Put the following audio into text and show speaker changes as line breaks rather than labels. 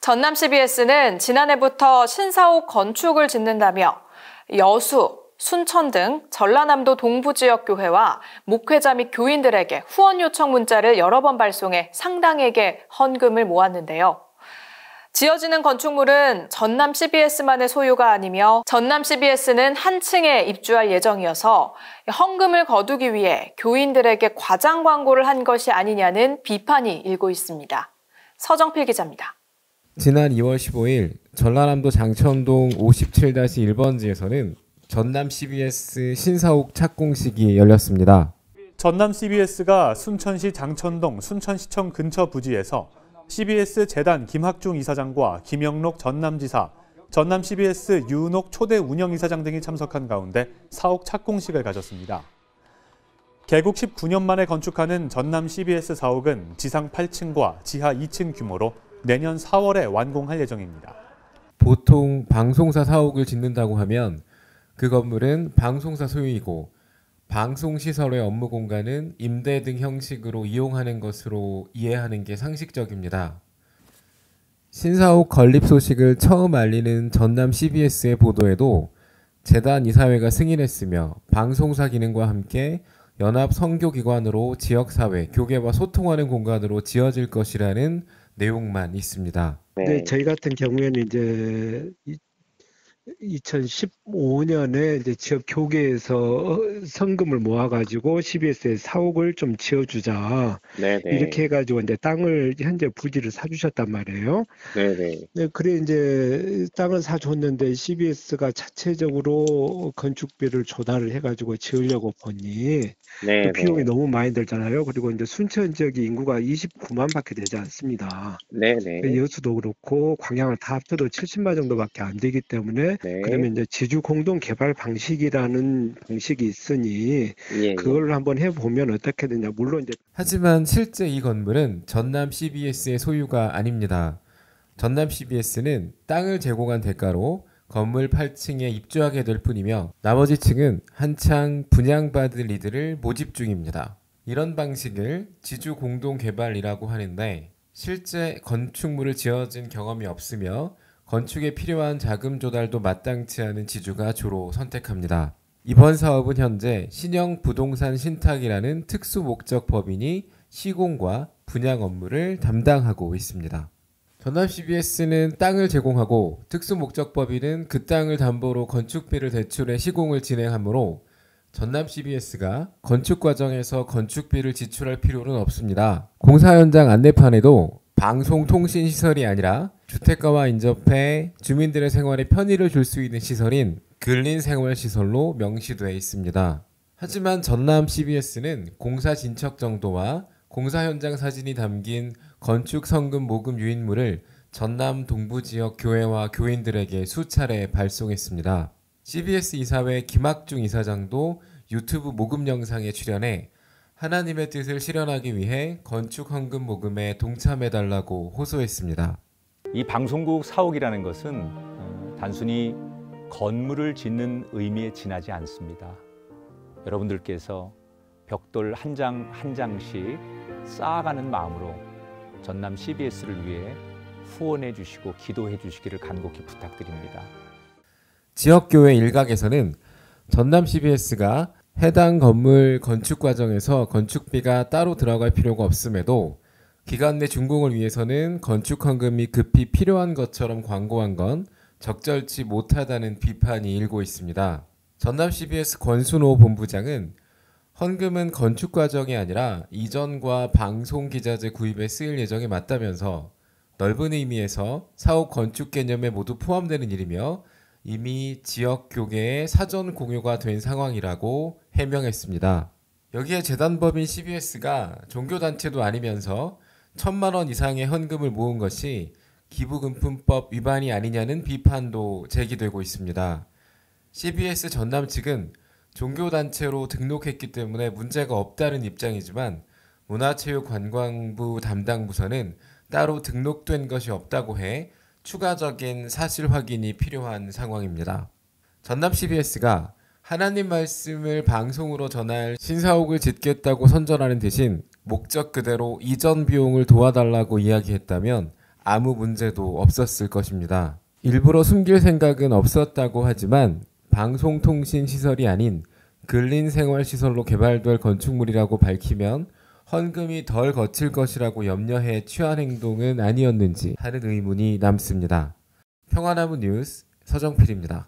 전남 CBS는 지난해부터 신사옥 건축을 짓는다며 여수, 순천 등 전라남도 동부 지역 교회와 목회자 및 교인들에게 후원 요청 문자를 여러 번 발송해 상당액의 헌금을 모았는데요. 지어지는 건축물은 전남 CBS만의 소유가 아니며 전남 CBS는 한 층에 입주할 예정이어서 헌금을 거두기 위해 교인들에게 과장 광고를 한 것이 아니냐는 비판이 일고 있습니다. 서정필 기자입니다.
지난 2월 15일 전라남도 장천동 57-1번지에서는 전남 CBS 신사옥 착공식이 열렸습니다.
전남 CBS가 순천시 장천동 순천시청 근처 부지에서 CBS 재단 김학중 이사장과 김영록 전남지사, 전남 CBS 유은옥 초대 운영이사장 등이 참석한 가운데 사옥 착공식을 가졌습니다. 개국 19년 만에 건축하는 전남 CBS 사옥은 지상 8층과 지하 2층 규모로 내년 4월에 완공할 예정입니다.
보통 방송사 사옥을 짓는다고 하면 그 건물은 방송사 소유이고 방송시설의 업무 공간은 임대 등 형식으로 이용하는 것으로 이해하는 게 상식적입니다. 신사옥 건립 소식을 처음 알리는 전남 CBS의 보도에도 재단 이사회가 승인했으며 방송사 기능과 함께 연합 선교기관으로 지역사회, 교계와 소통하는 공간으로 지어질 것이라는 내용만 있습니다.
네, 저희 같은 경우에는 이제 2015년에 이제 지역 교계에서 성금을 모아가지고 CBS에 사옥을 좀 지어주자. 네네. 이렇게 해가지고 이제 땅을 현재 부지를 사주셨단 말이에요. 네네. 네, 그래 이제 땅을 사줬는데 CBS가 자체적으로 건축비를 조달을 해가지고 지으려고 보니 또 비용이 너무 많이 들잖아요. 그리고 이제 순천 지역이 인구가 29만밖에 되지 않습니다. 네네. 여수도 그렇고 광양을 다 합쳐도 70만 정도밖에 안 되기 때문에. 네. 그러면 이제 지주 공동 개발 방식이라는 방식이 있으니 그걸 한번 해보면 어떻게 되냐. 물론 이제
하지만 실제 이 건물은 전남 CBS의 소유가 아닙니다. 전남 CBS는 땅을 제공한 대가로 건물 8층에 입주하게 될 뿐이며 나머지 층은 한창 분양받을 이들을 모집 중입니다. 이런 방식을 지주 공동 개발이라고 하는데 실제 건축물을 지어진 경험이 없으며 건축에 필요한 자금 조달도 마땅치 않은 지주가 주로 선택합니다. 이번 사업은 현재 신영 부동산 신탁이라는 특수 목적 법인이 시공과 분양 업무를 담당하고 있습니다. 전남 CBS는 땅을 제공하고 특수 목적 법인은 그 땅을 담보로 건축비를 대출해 시공을 진행하므로 전남 CBS가 건축 과정에서 건축비를 지출할 필요는 없습니다. 공사 현장 안내판에도 방송통신시설이 아니라 주택가와 인접해 주민들의 생활에 편의를 줄 수 있는 시설인 근린생활시설로 명시되어 있습니다. 하지만 전남 CBS는 공사 진척 정도와 공사 현장 사진이 담긴 건축 성금 모금 유인물을 전남 동부지역 교회와 교인들에게 수차례 발송했습니다. CBS 이사회 김학중 이사장도 유튜브 모금 영상에 출연해 하나님의 뜻을 실현하기 위해 건축 헌금 모금에 동참해달라고 호소했습니다.
이 방송국 사옥이라는 것은 단순히 건물을 짓는 의미에 지나지 않습니다. 여러분들께서 벽돌 한 장 한 장씩 쌓아가는 마음으로 전남 CBS를 위해 후원해 주시고 기도해 주시기를 간곡히 부탁드립니다.
지역교회 일각에서는 전남 CBS가 해당 건물 건축 과정에서 건축비가 따로 들어갈 필요가 없음에도 기간 내 준공을 위해서는 건축 헌금이 급히 필요한 것처럼 광고한 건 적절치 못하다는 비판이 일고 있습니다. 전남 CBS 권순호 본부장은 헌금은 건축 과정이 아니라 이전과 방송 기자재 구입에 쓰일 예정에 맞다면서 넓은 의미에서 사옥 건축 개념에 모두 포함되는 일이며 이미 지역 교계에 사전 공유가 된 상황이라고 해명했습니다. 여기에 재단법인 CBS가 종교단체도 아니면서 1,000만 원 이상의 헌금을 모은 것이 기부금품법 위반이 아니냐는 비판도 제기되고 있습니다. CBS 전남 측은 종교단체로 등록했기 때문에 문제가 없다는 입장이지만 문화체육관광부 담당 부서는 따로 등록된 것이 없다고 해 추가적인 사실 확인이 필요한 상황입니다. 전남 CBS가 하나님 말씀을 방송으로 전할 신사옥을 짓겠다고 선전하는 대신 목적 그대로 이전 비용을 도와달라고 이야기했다면 아무 문제도 없었을 것입니다. 일부러 숨길 생각은 없었다고 하지만 방송통신시설이 아닌 근린생활시설로 개발될 건축물이라고 밝히면 헌금이 덜 거칠 것이라고 염려해 취한 행동은 아니었는지 하는 의문이 남습니다. 평화나무 뉴스 서정필입니다.